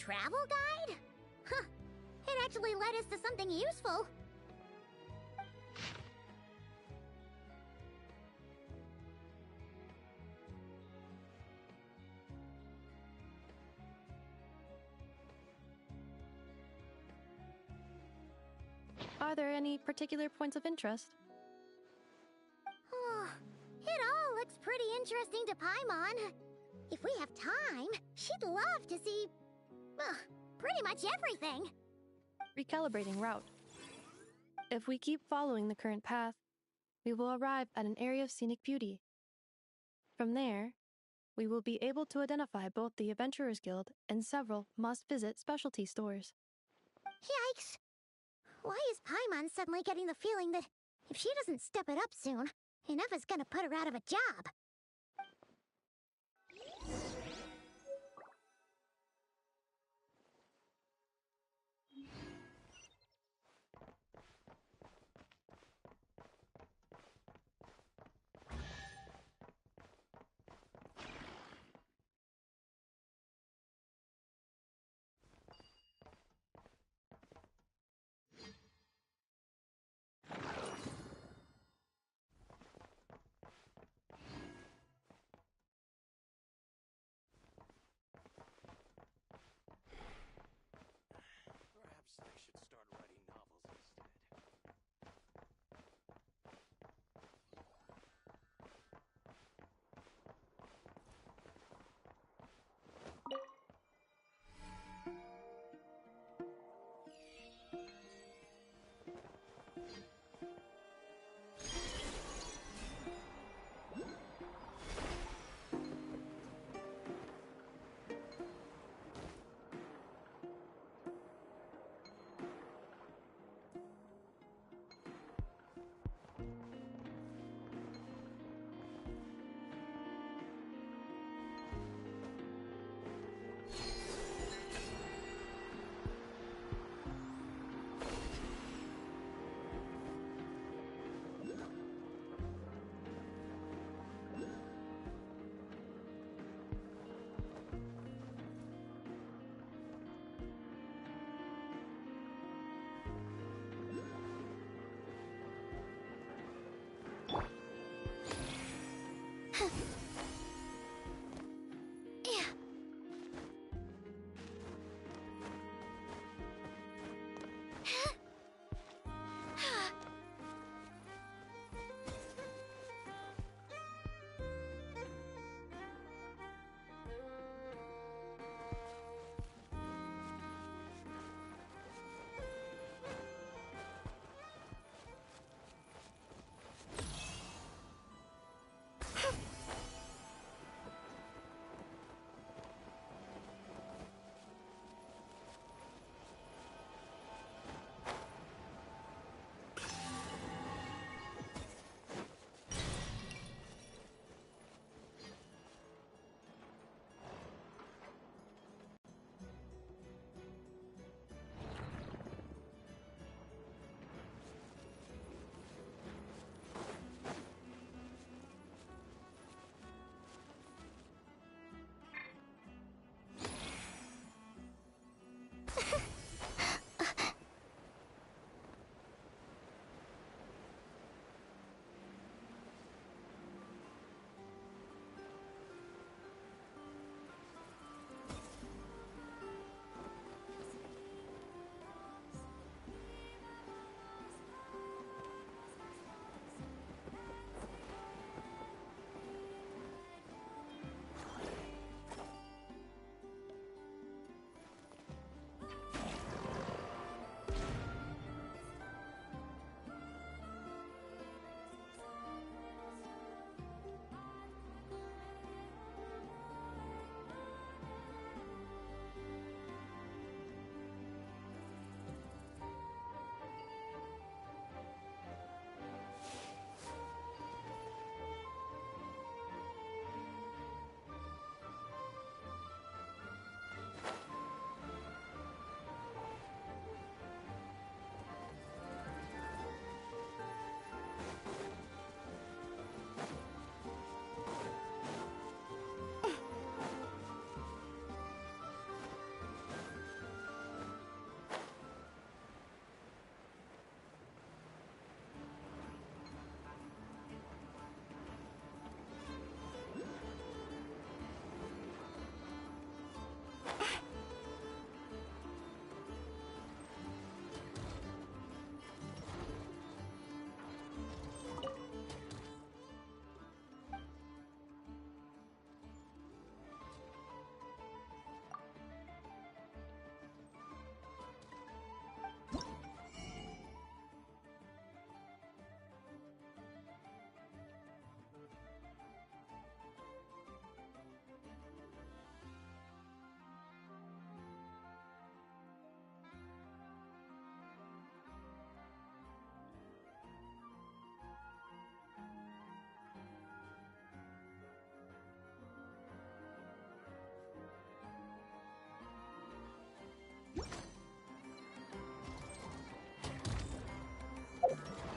travel guide? Huh. It actually led us to something useful. Are there any particular points of interest? Oh, it all looks pretty interesting to Paimon. If we have time, she'd love to see... pretty much everything. Recalibrating route. If we keep following the current path, we will arrive at an area of scenic beauty. From there, we will be able to identify both the Adventurers Guild and several must-visit specialty stores. Yikes! Why is Paimon suddenly getting the feeling that if she doesn't step it up soon, Ineva's gonna put her out of a job?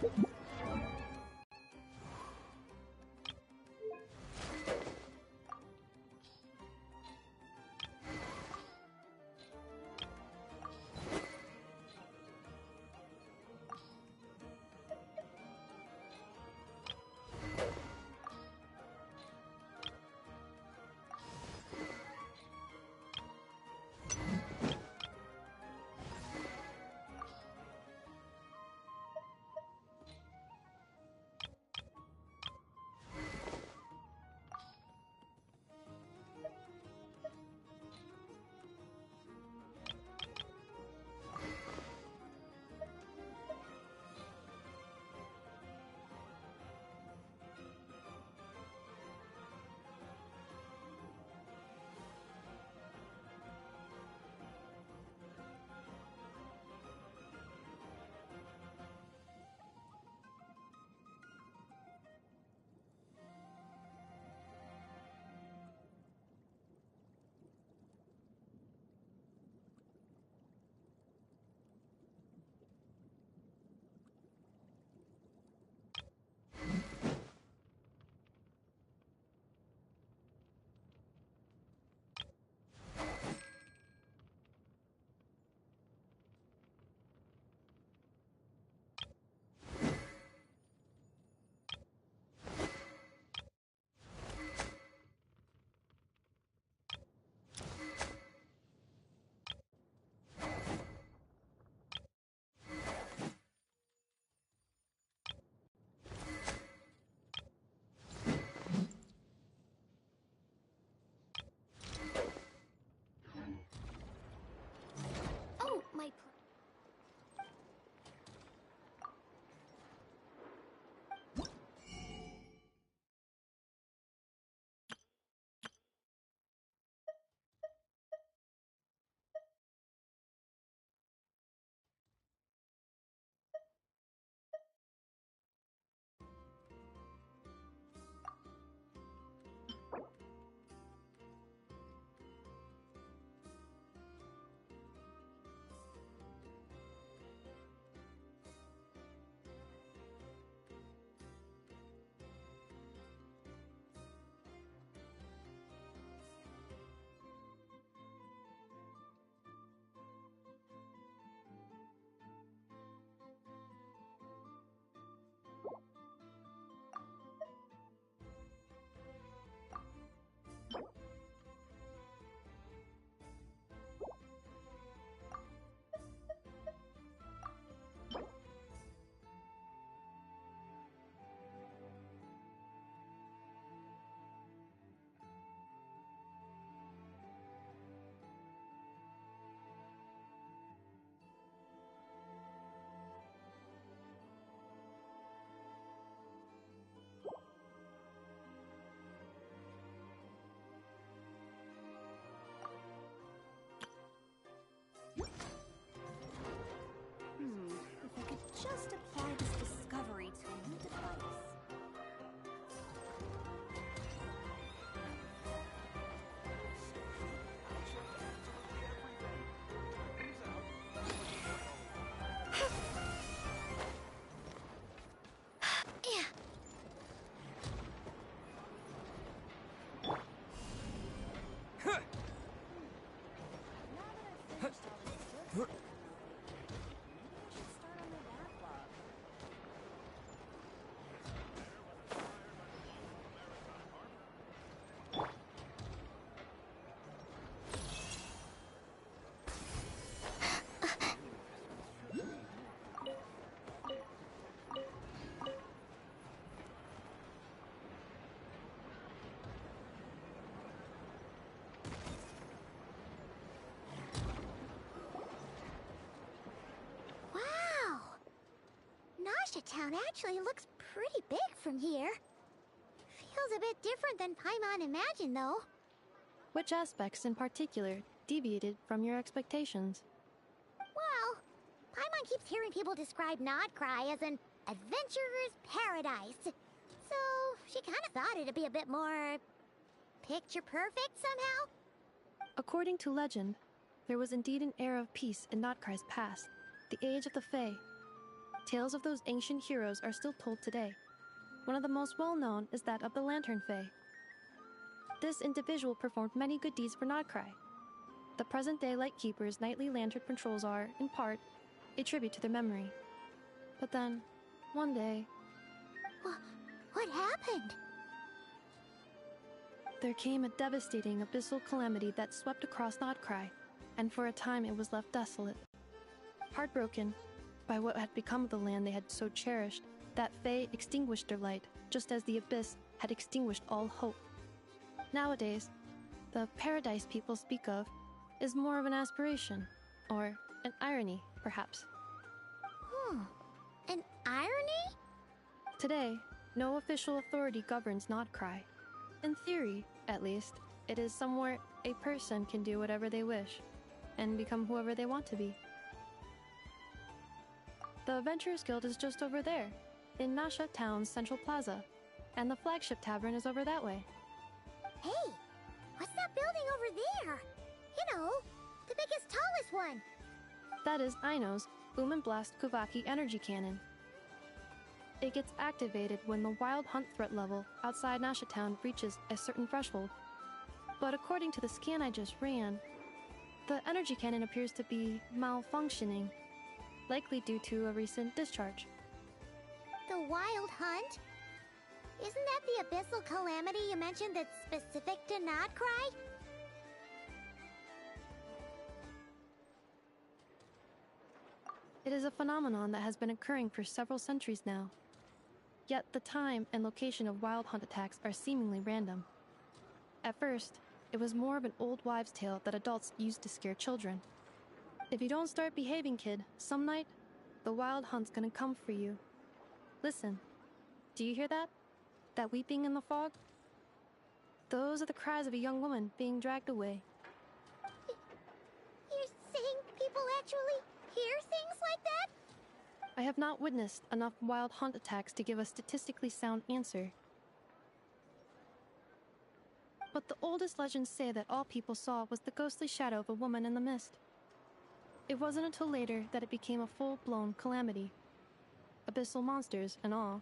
If I could just apply this discovery to a new device. Town actually looks pretty big from here. Feels a bit different than Paimon imagined, though. Which aspects in particular deviated from your expectations? Well, Paimon keeps hearing people describe Nodcry as an adventurer's paradise. So, she kind of thought it'd be a bit more picture perfect somehow. According to legend, there was indeed an era of peace in Notcry's past, the Age of the Fae. Tales of those ancient heroes are still told today. One of the most well-known is that of the Lantern Fae. This individual performed many good deeds for Nodcry. The present-day Lightkeeper's nightly lantern patrols are, in part, a tribute to their memory. But then, one day... What happened? There came a devastating abyssal calamity that swept across Nodcry, and for a time it was left desolate. Heartbroken by what had become of the land they had so cherished, that Fae extinguished their light, just as the abyss had extinguished all hope. Nowadays, the paradise people speak of is more of an aspiration, or an irony, perhaps. An irony? Today, no official authority governs Nodcry. In theory, at least, it is somewhere a person can do whatever they wish, and become whoever they want to be. The Adventurers Guild is just over there, in Nasha Town's Central Plaza, and the flagship tavern is over that way. Hey, what's that building over there? You know, the biggest, tallest one. That is Aino's Blast Kuvaki energy cannon. It gets activated when the wild hunt threat level outside Nasha Town reaches a certain threshold. But according to the scan I just ran, the energy cannon appears to be malfunctioning, likely due to a recent discharge. The wild hunt? Isn't that the abyssal calamity you mentioned that's specific to Nodcry? It is a phenomenon that has been occurring for several centuries now. Yet the time and location of wild hunt attacks are seemingly random. At first, it was more of an old wives' tale that adults used to scare children. If you don't start behaving, kid, some night, the wild hunt's gonna come for you. Listen, do you hear that? That weeping in the fog? Those are the cries of a young woman being dragged away. You're saying people actually hear things like that? I have not witnessed enough wild hunt attacks to give a statistically sound answer. But the oldest legends say that all people saw was the ghostly shadow of a woman in the mist. It wasn't until later that it became a full-blown calamity. Abyssal monsters and all.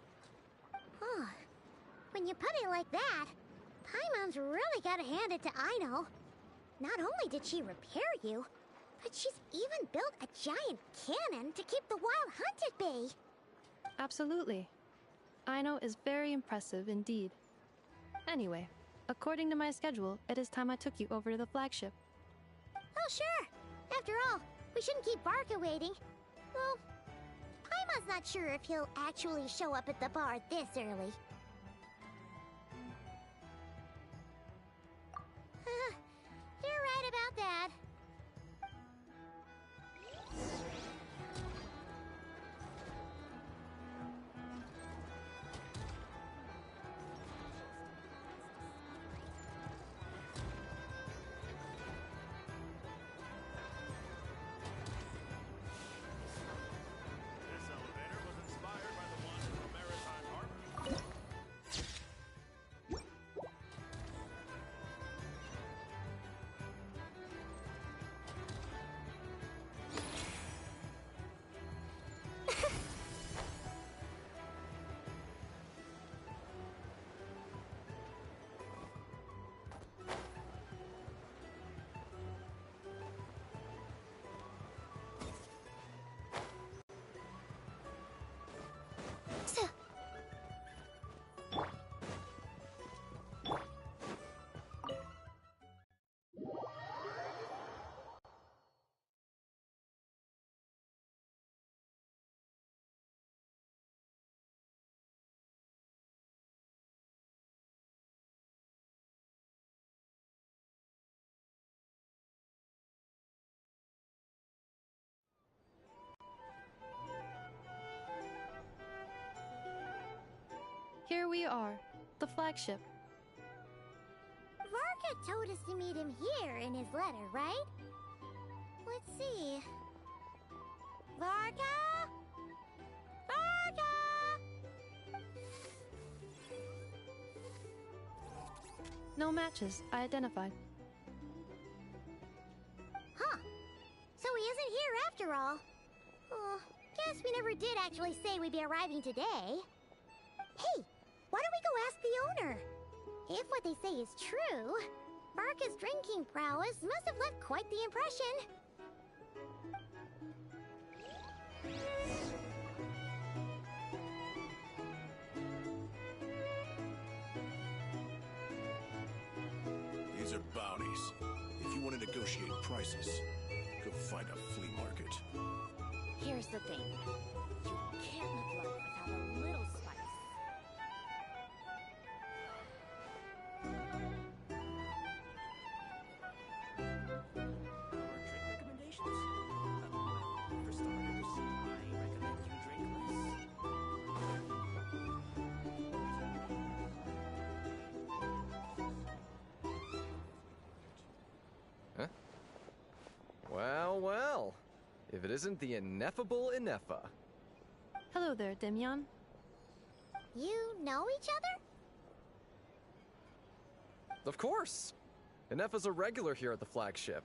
Huh. When you put it like that, Paimon's really gotta hand it to Aino. Not only did she repair you, but she's even built a giant cannon to keep the wild hunt at bay. Absolutely. Aino is very impressive indeed. Anyway, according to my schedule, it is time I took you over to the flagship. Oh, sure. After all, we shouldn't keep Barca waiting. Well, Paimon's not sure if he'll actually show up at the bar this early. You're right about that. This elevator was inspired by the one from Maritime Harbor. Here we are, the flagship. Varka told us to meet him here in his letter, right? Let's see. Varka? Varka! No matches, I identified. Huh. So he isn't here after all. Oh, guess we never did actually say we'd be arriving today. Hey, why don't we go ask the owner? If what they say is true, Barca's drinking prowess must have left quite the impression. These are bounties. If you want to negotiate prices, go find a flea market. Here's the thing. You can't look life without a little spice. Our drink recommendations? Well, for starters, I recommend you drink less. Huh? Well, well. If it isn't the ineffable Ineffa. Hello there, Demyon. You know each other? Of course! Ineffa's a regular here at the flagship.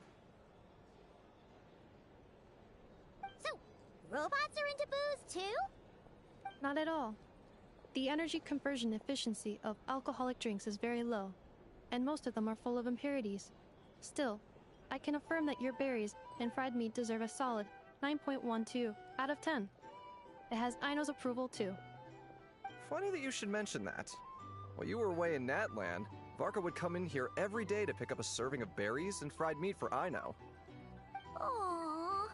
So, robots are into booze too? Not at all. The energy conversion efficiency of alcoholic drinks is very low, and most of them are full of impurities. Still, I can affirm that your berries and fried meat deserve a solid 9.12 out of 10. It has Aino's approval too. Funny that you should mention that. While you were away in Natland, Varka would come in here every day to pick up a serving of berries and fried meat for Aino. Aww.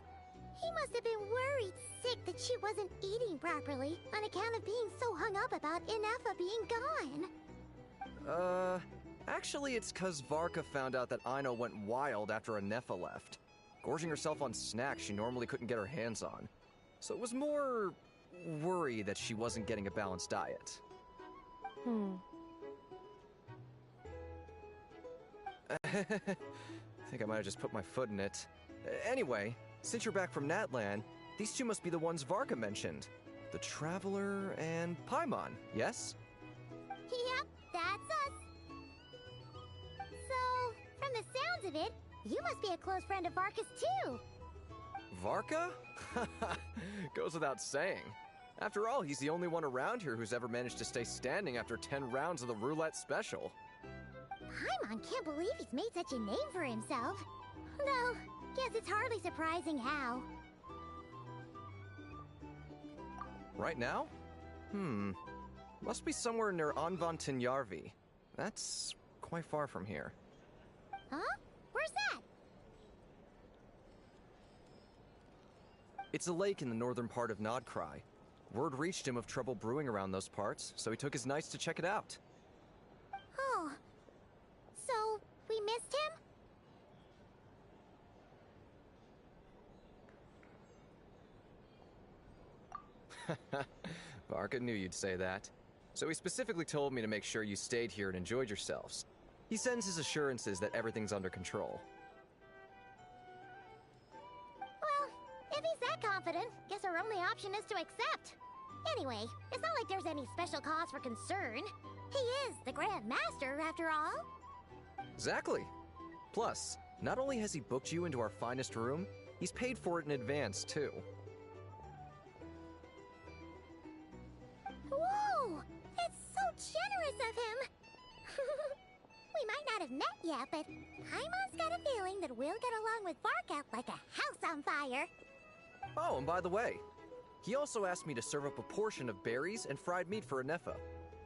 He must have been worried sick that she wasn't eating properly on account of being so hung up about Ineffa being gone. Actually it's 'cause Varka found out that Aino went wild after Ineffa left, gorging herself on snacks she normally couldn't get her hands on. So it was more worry that she wasn't getting a balanced diet. I think I might have just put my foot in it. Anyway, since you're back from Natland, these two must be the ones Varka mentioned. The Traveler and Paimon, yes? Yep, that's us. So, from the sounds of it, you must be a close friend of Varka's too. Varka? Goes without saying. After all, he's the only one around here who's ever managed to stay standing after 10 rounds of the roulette special. Paimon can't believe he's made such a name for himself. Though, guess it's hardly surprising how. Right now? Must be somewhere near Anvantinjarvi. That's quite far from here. Huh? Where's that? It's a lake in the northern part of Nodcry. Word reached him of trouble brewing around those parts, so he took his knights to check it out. Oh. So, we missed him? Varka knew you'd say that. So he specifically told me to make sure you stayed here and enjoyed yourselves. He sends his assurances that everything's under control. Well, if he's that confident, guess our only option is to accept. Anyway, it's not like there's any special cause for concern. He is the Grand Master, after all. Exactly. Plus, not only has he booked you into our finest room, he's paid for it in advance, too. Whoa! It's so generous of him! We might not have met yet, but Paimon's got a feeling that we'll get along with Varka like a house on fire. Oh, and by the way, he also asked me to serve up a portion of berries and fried meat for Ineffa.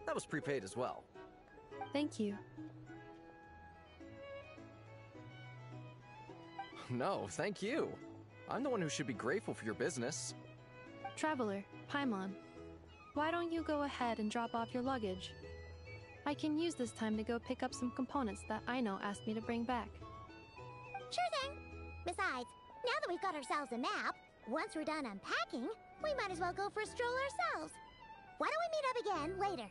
That was prepaid as well. Thank you. No, thank you. I'm the one who should be grateful for your business. Traveler, Paimon, why don't you go ahead and drop off your luggage? I can use this time to go pick up some components that Aino asked me to bring back. Sure thing. Besides, now that we've got ourselves a map, once we're done unpacking, we might as well go for a stroll ourselves. Why don't we meet up again later?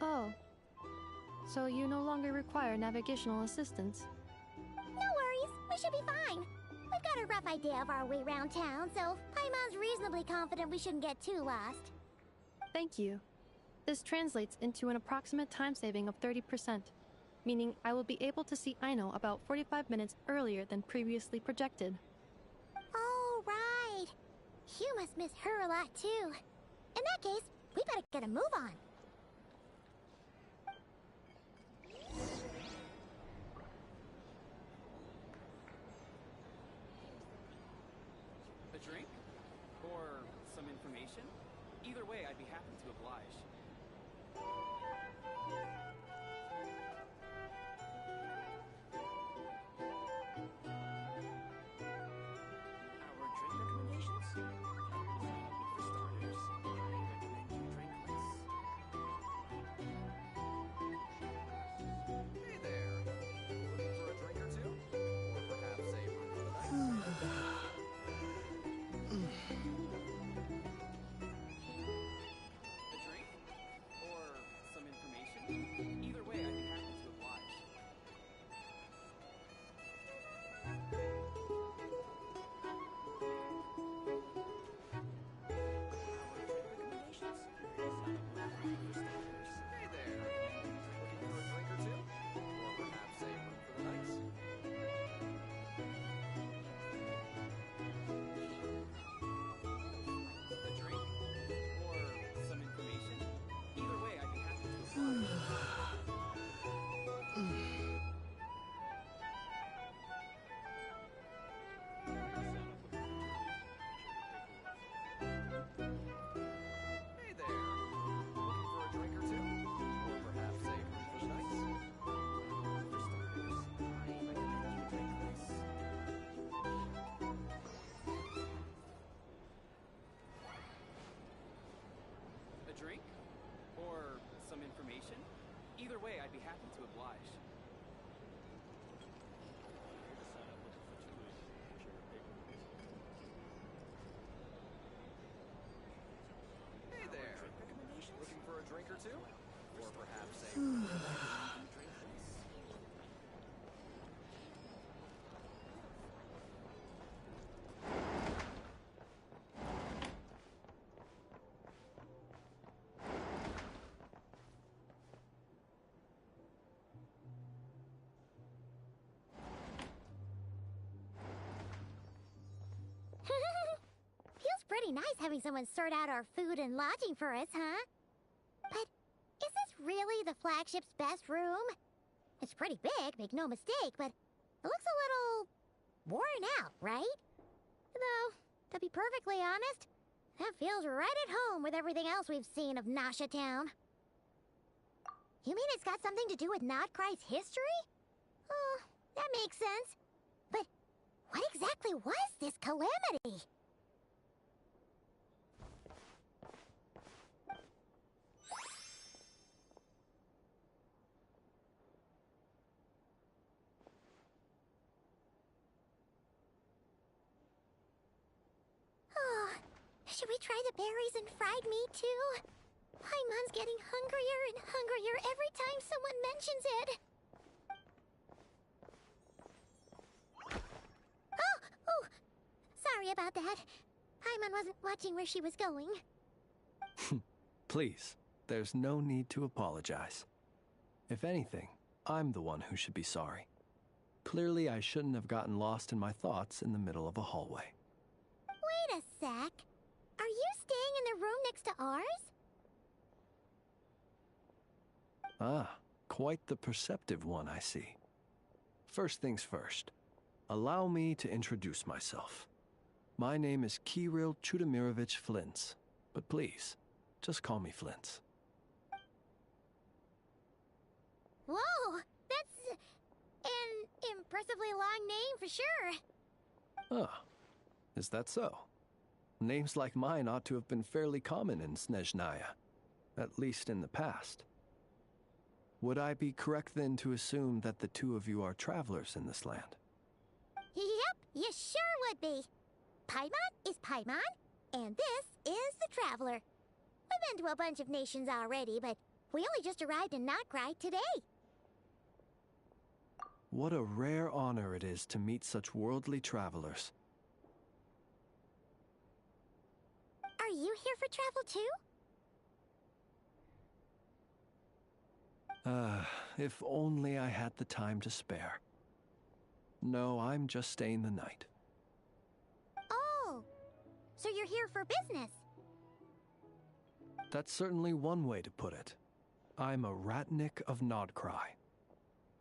Oh. So you no longer require navigational assistance? No worries, we should be fine. We've got a rough idea of our way around town, so Paimon's reasonably confident we shouldn't get too lost. Thank you. This translates into an approximate time saving of 30%, meaning I will be able to see Aino about 45 minutes earlier than previously projected. Oh, right. You must miss her a lot, too. In that case, we better get a move on. A drink? Or some information? Either way, I'd be happy to oblige. Our drink recommendations? For starters, I recommend you drink less. Hey there. Looking for a drink or two? Or perhaps a room for the night? A drink? Or some information? Either way, I'd be happy to oblige. Our drink recommendations? For starters, Hey there. Looking for a drink or two? Or perhaps a room for the night? a drink? Or some information? Either way, I'd be happy to oblige. Hey there. Looking for a drink or two? Or perhaps a room for the night? For starters, I recommend you drink less. A drink? Or some information? Either way, I'd be happy to oblige. Hey there. Drink recommendations? Looking for a drink or two? Or perhaps a room for the night? You drink less. Feels pretty nice having someone sort out our food and lodging for us, huh? But is this really the flagship's best room? It's pretty big, make no mistake, but it looks a little worn out, right? Though, to be perfectly honest, that feels right at home with everything else we've seen of Nasha Town. You mean it's got something to do with Notcry's history? Oh, that makes sense. But what exactly was this calamity? Oh, should we try the berries and fried meat too? Paimon's getting hungrier and hungrier every time someone mentions it. Oh, sorry about that. Paimon wasn't watching where she was going. Please, there's no need to apologize. If anything, I'm the one who should be sorry. Clearly, I shouldn't have gotten lost in my thoughts in the middle of a hallway. Wait a sec. Are you staying in the room next to ours? Ah, quite the perceptive one, I see. First things first, allow me to introduce myself. My name is Kirill Chudamirovich Flintz, but please, just call me Flintz. Whoa, that's an impressively long name for sure. Ah, is that so? Names like mine ought to have been fairly common in Snezhnaya, at least in the past. Would I be correct then to assume that the two of you are travelers in this land? Yep, you sure would be. Paimon is Paimon, and this is the Traveler. We've been to a bunch of nations already, but we only just arrived in Notcry today. What a rare honor it is to meet such worldly travelers. Are you here for travel too? If only I had the time to spare. No, I'm just staying the night. Oh, So you're here for business. That's certainly one way to put it. I'm a Ratnik of Nodcry,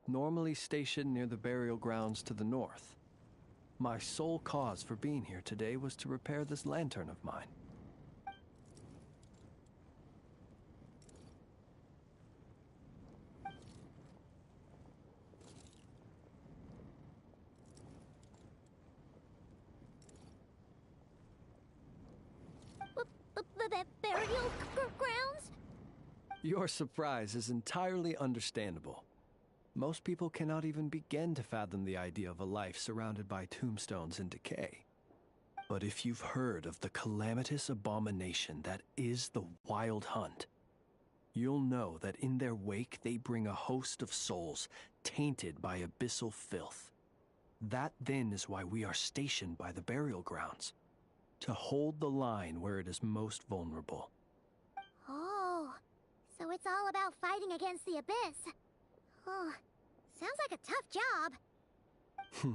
normally stationed near the burial grounds to the north. My sole cause for being here today was to repair this lantern of mine. Burial grounds? Your surprise is entirely understandable. Most people cannot even begin to fathom the idea of a life surrounded by tombstones and decay. But if you've heard of the calamitous abomination that is the Wild Hunt, you'll know that in their wake they bring a host of souls tainted by abyssal filth. That then is why we are stationed by the burial grounds, to hold the line where it is most vulnerable. Oh, so it's all about fighting against the abyss. Oh, sounds like a tough job.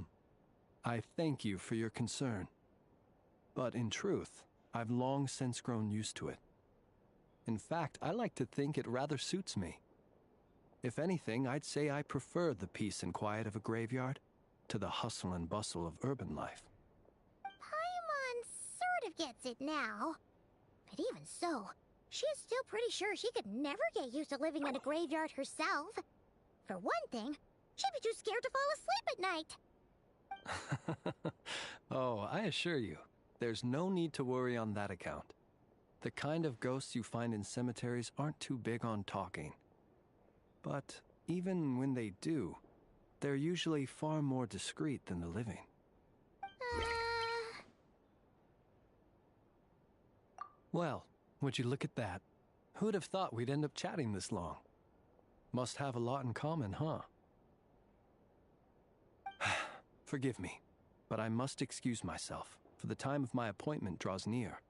I thank you for your concern. But in truth, I've long since grown used to it. In fact, I like to think it rather suits me. If anything, I'd say I prefer the peace and quiet of a graveyard to the hustle and bustle of urban life. Paimon sort of gets it now. But even so, she is still pretty sure she could never get used to living in a graveyard herself. For one thing, she'd be too scared to fall asleep at night. Oh, I assure you, there's no need to worry on that account. The kind of ghosts you find in cemeteries aren't too big on talking. But even when they do, they're usually far more discreet than the living. Well, would you look at that? Who'd have thought we'd end up chatting this long? Must have a lot in common, huh? Forgive me, but I must excuse myself, for the time of my appointment draws near.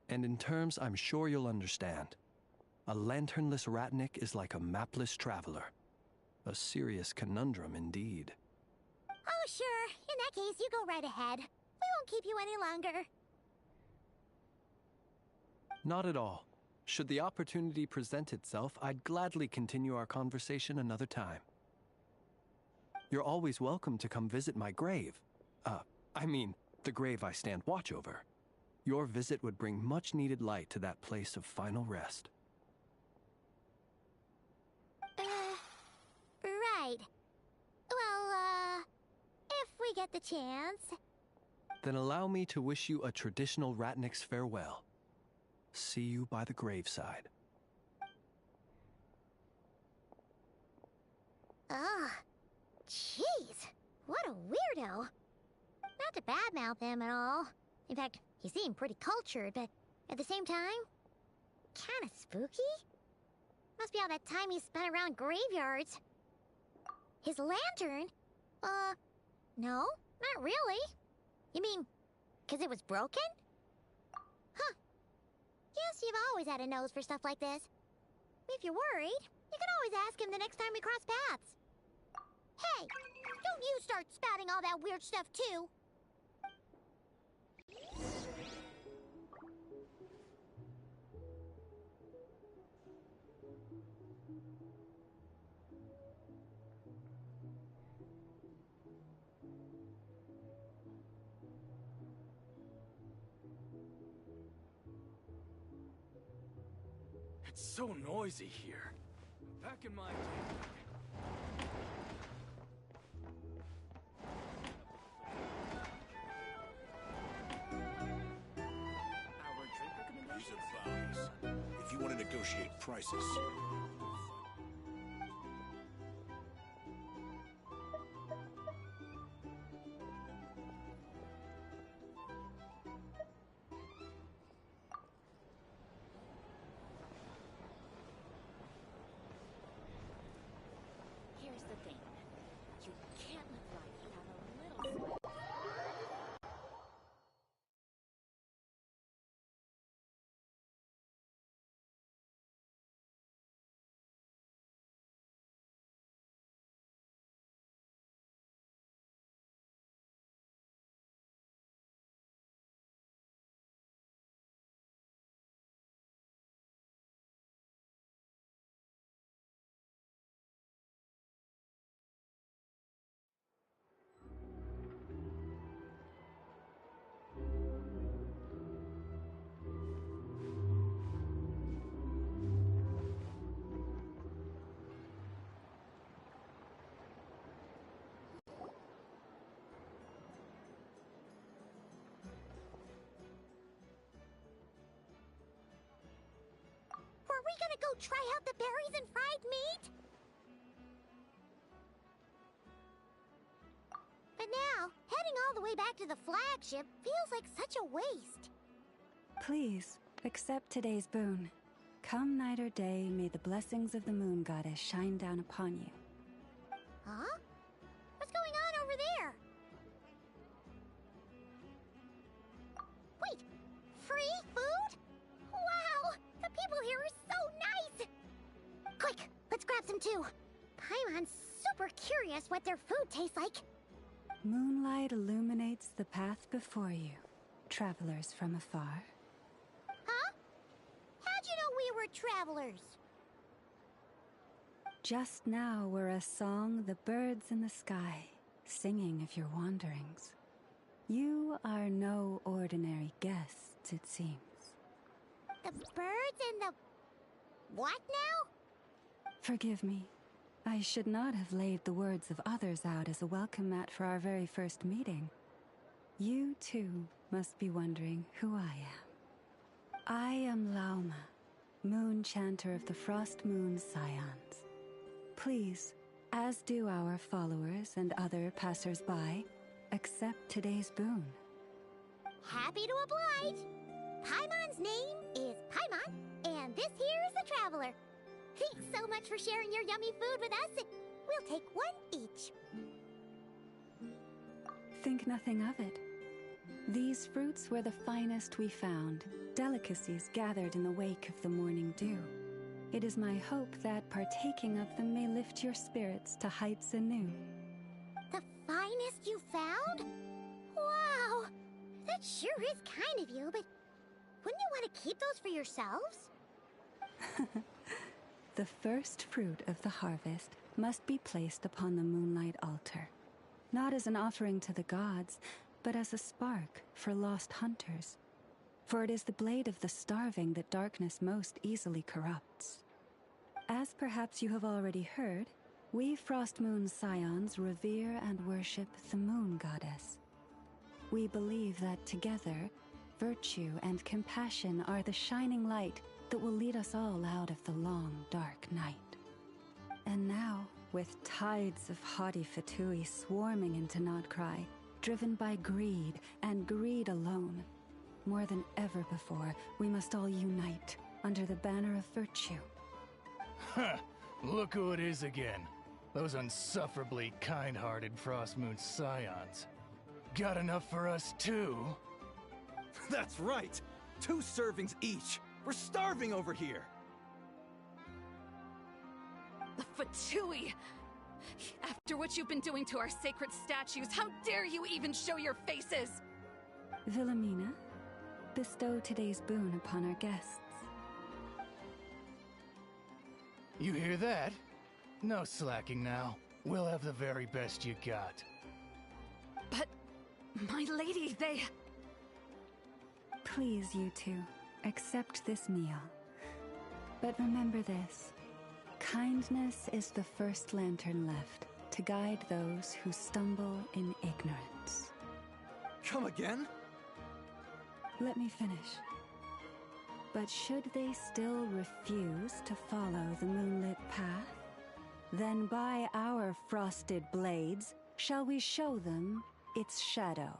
And in terms I'm sure you'll understand, a lanternless Ratnik is like a mapless traveler. A serious conundrum indeed. Oh, sure. In that case, you go right ahead. We won't keep you any longer. Not at all. Should the opportunity present itself, I'd gladly continue our conversation another time. You're always welcome to come visit my grave. I mean, the grave I stand watch over. Your visit would bring much-needed light to that place of final rest. Right. Well, if we get the chance. Then allow me to wish you a traditional Ratnik's farewell. See you by the graveside. Ugh. Jeez. What a weirdo. Not to badmouth him at all. In fact, he seemed pretty cultured, but at the same time, kinda spooky? Must be all that time he spent around graveyards. His lantern? No, not really. You mean, 'cause it was broken? Huh. Guess you've always had a nose for stuff like this. If you're worried, you can always ask him the next time we cross paths. Hey, don't you start spouting all that weird stuff too. It's so noisy here. Back in my day. Our drink These recommendations? are bounties. If you want to negotiate prices, try out the berries and fried meat? But now, heading all the way back to the flagship feels like such a waste. Please, accept today's boon. Come night or day, may the blessings of the moon goddess shine down upon you. Huh? What's going on over there? Wait, free food? Wow, the people here are so nice! Quick, let's grab some too. Paimon's super curious what their food tastes like. Moonlight illuminates the path before you, travelers from afar. Huh? How'd you know we were travelers? Just now were a song the birds in the sky, singing of your wanderings. You are no ordinary guests, it seems. The birds and the... what now? Forgive me. I should not have laid the words of others out as a welcome mat for our very first meeting. You, too, must be wondering who I am. I am Lauma, moon chanter of the Frost Moon Scions. Please, as do our followers and other passers-by, accept today's boon. Happy to oblige. Paimon's name is Paimon, and this here is the Traveler. Thanks so much for sharing your yummy food with us. We'll take one each. Think nothing of it. These fruits were the finest we found, delicacies gathered in the wake of the morning dew. It is my hope that partaking of them may lift your spirits to heights anew. The finest you found? Wow! That sure is kind of you, but wouldn't you want to keep those for yourselves? The first fruit of the harvest must be placed upon the moonlight altar, not as an offering to the gods, but as a spark for lost hunters. For it is the blade of the starving that darkness most easily corrupts. As perhaps you have already heard, we Frost Moon Scions revere and worship the moon goddess. We believe that together, virtue and compassion are the shining light that will lead us all out of the long, dark night. And now, with tides of haughty Fatui swarming into Nodcry, driven by greed and greed alone, more than ever before, we must all unite under the banner of virtue. Huh, look who it is again. Those unsufferably kind-hearted Frost Moon Scions. Got enough for us too? That's right! 2 servings each! We're starving over here! The Fatui! After what you've been doing to our sacred statues, how dare you even show your faces? Wilhelmina, bestow today's boon upon our guests. You hear that? No slacking now. We'll have the very best you got. But, my lady, they... Please, you two, accept this meal. But remember this. Kindness is the first lantern left to guide those who stumble in ignorance. Come again? Let me finish. But should they still refuse to follow the moonlit path, then by our frosted blades shall we show them its shadow.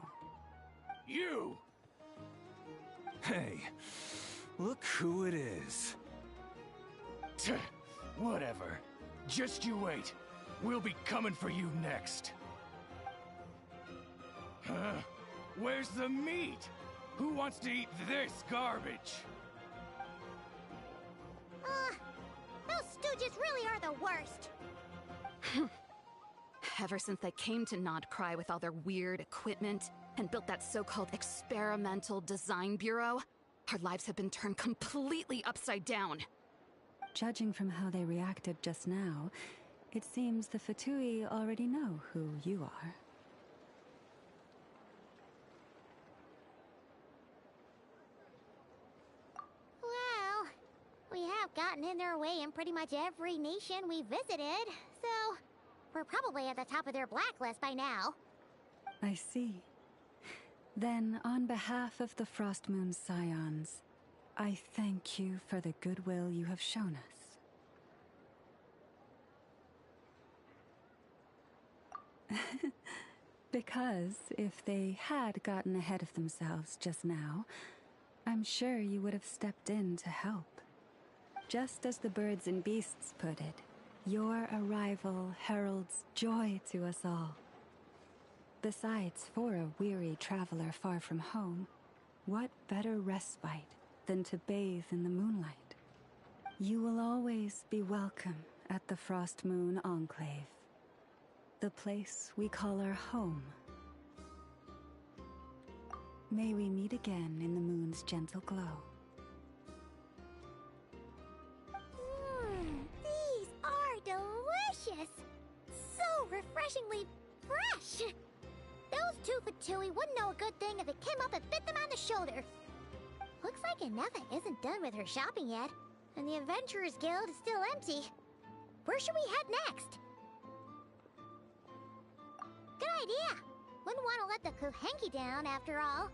You! Hey, look who it is. Tch, whatever. Just you wait. We'll be coming for you next. Huh? Where's the meat? Who wants to eat this garbage? Those stooges really are the worst. Ever since they came to Nodcry with all their weird equipment and built that so-called experimental design bureau, our lives have been turned completely upside down. Judging from how they reacted just now, it seems the Fatui already know who you are. Well, we have gotten in their way in pretty much every nation we visited, so we're probably at the top of their blacklist by now. I see. Then, on behalf of the Frost Moon Scions, I thank you for the goodwill you have shown us. Because if they had gotten ahead of themselves just now, I'm sure you would have stepped in to help. Just as the birds and beasts put it, your arrival heralds joy to us all. Besides, for a weary traveler far from home, what better respite than to bathe in the moonlight? You will always be welcome at the Frost Moon Enclave, the place we call our home. May we meet again in the moon's gentle glow. These are delicious! So refreshingly fresh! Those two Fatui wouldn't know a good thing if it came up and bit them on the shoulder. Looks like Anefa isn't done with her shopping yet, and the Adventurers Guild is still empty. Where should we head next? Good idea! Wouldn't want to let the Kuhenki down, after all.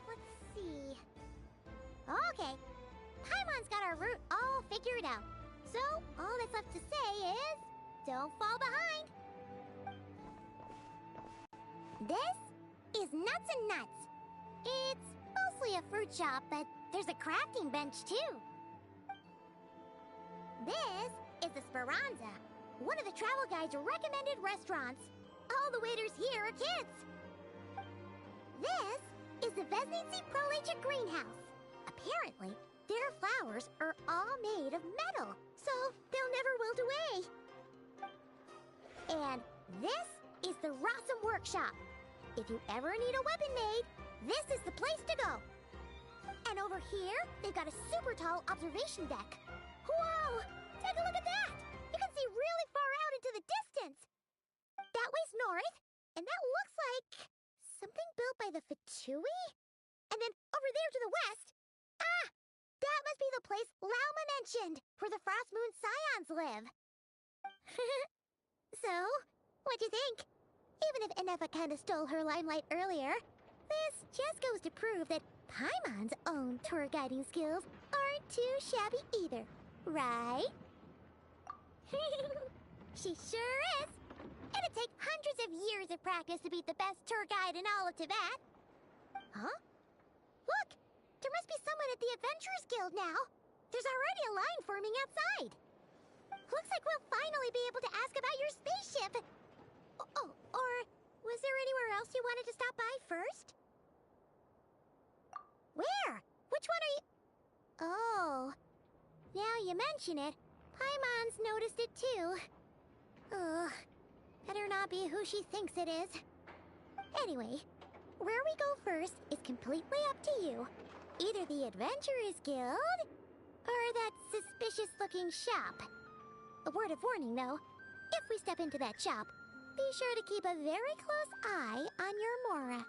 Let's see... Okay, Paimon's got our route all figured out. So, all that's left to say is... don't fall behind! This is Nuts and Nuts. It's mostly a fruit shop, but there's a crafting bench, too. This is the Speranza, one of the travel guide's recommended restaurants. All the waiters here are kids. This is the Vesnici Prolicha greenhouse. Apparently, their flowers are all made of metal, so they'll never wilt away. And this is the Rossum Workshop. If you ever need a weapon made, this is the place to go. And over here, they've got a super tall observation deck. Whoa! Take a look at that! You can see really far out into the distance. That way's north, and that looks like something built by the Fatui? And then over there to the west, that must be the place Lauma mentioned, where the Frost Moon Scions live. So, what'd you think? Even if Anefa kinda stole her limelight earlier, this just goes to prove that Paimon's own tour guiding skills aren't too shabby either, right? She sure is! It'd take hundreds of years of practice to beat the best tour guide in all of Tibet. Huh? Look! There must be someone at the Adventurers Guild now! There's already a line forming outside! Looks like we'll finally be able to ask about your spaceship! Oh, or was there anywhere else you wanted to stop by first? Where? Which one are you... Oh... Now you mention it, Paimon's noticed it too. Ugh. Better not be who she thinks it is. Anyway, where we go first is completely up to you. Either the Adventurers Guild, or that suspicious-looking shop. A word of warning, though. If we step into that shop, be sure to keep a very close eye on your Mora.